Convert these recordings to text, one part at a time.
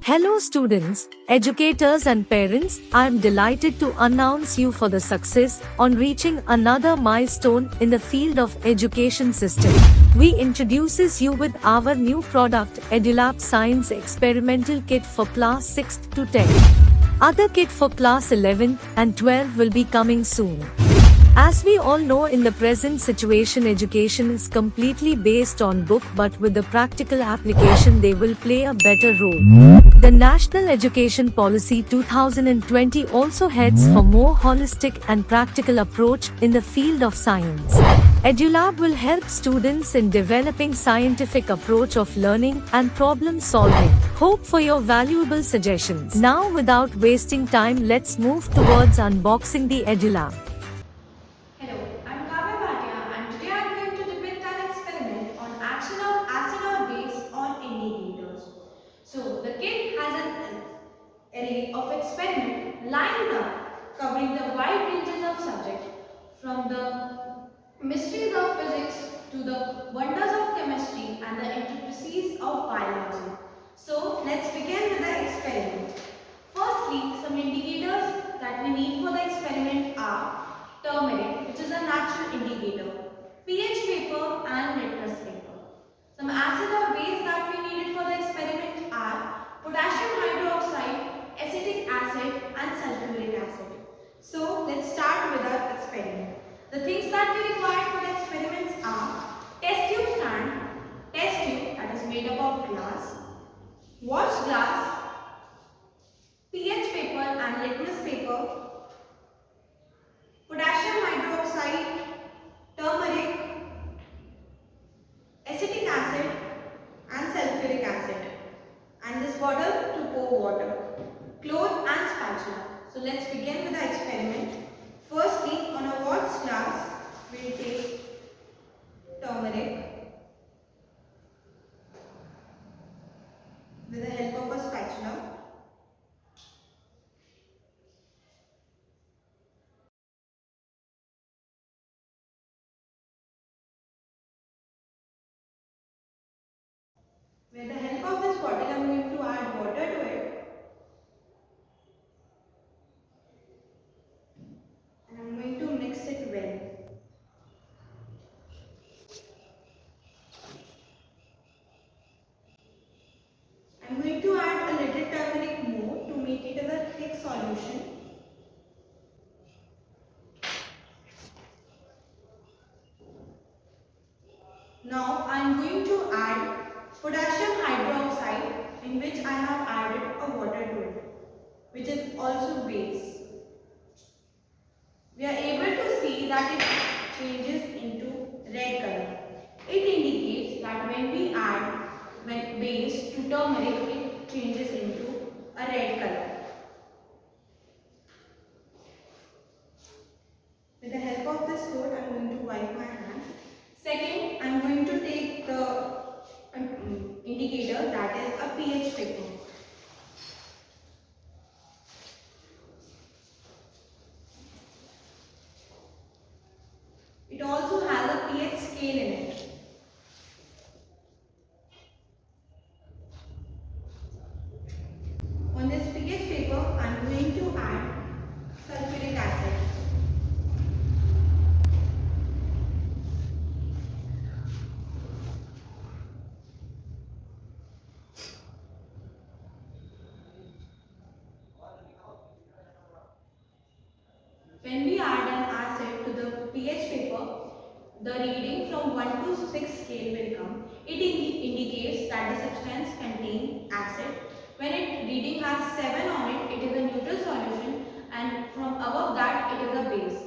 Hello students, educators and parents, I am delighted to announce you for the success on reaching another milestone in the field of education system. We introduces you with our new product EduLab Science Experimental Kit for class 6th to 10th. Other kit for class 11 and 12 will be coming soon. As we all know, in the present situation, education is completely based on book, but with the practical application they will play a better role. The National Education Policy 2020 also heads for more holistic and practical approach in the field of science. EduLab will help students in developing scientific approach of learning and problem solving. Hope for your valuable suggestions. Now, without wasting time, let's move towards unboxing the EduLab. And today I am going to depict an experiment on action of acid or base on indicators. So the kit has an array of experiments lined up covering the wide ranges of subjects, from the mysteries of physics to the wonders of chemistry and the intricacies of biology. So let's begin with the experiment. Firstly, some indicators that we need for the experiment are turmeric, which is a natural indicator, pH paper and litmus paper. Some acid or base that we needed for the experiment are potassium hydroxide, acetic acid and sulfuric acid. So let's start with our experiment. The things that we require for the experiments are test tube stand, test tube that is made up of glass, watch glass, pH paper and litmus paper, potassium hydroxide, turmeric, acetic acid and sulfuric acid, and this bottle to pour water, cloth and spatula. So let's begin with the experiment. Firstly, on a watch glass, we will take turmeric with the help of a spatula. With the help of this bottle, I am going to add water to it, and I am going to mix it well. I am going to add a little turmeric more to make it a thick solution. Now I am going to add potassium hydroxide, in which I have added a water to it, which is also base. We are able to see that it changes into red color. It indicates that when we add base to turmeric, it changes into a red color. With the help of this cloth, I am going to wipe my hands. Second, I am going to take the indicator, that is a pH paper. It also has a pH scale in it. On this pH paper, I am going to add sulfuric acid. When we add an acid to the pH paper, the reading from 1 to 6 scale will come. It indicates that the substance contains acid. When it reading has 7 on it, it is a neutral solution, and from above that it is a base.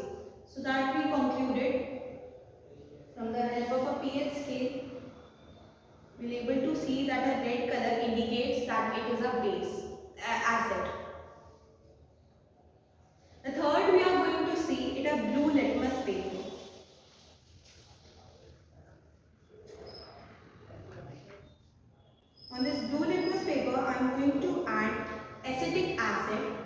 So that we concluded from the help of a pH scale, we will able to see that a red color indicates that it is a base acid. The third, we are going to see it a blue litmus paper. On this blue litmus paper, I am going to add acetic acid.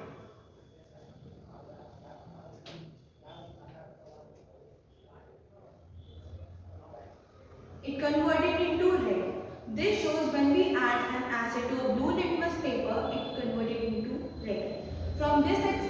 It converted into red. This shows when we add an acid to a blue litmus paper, this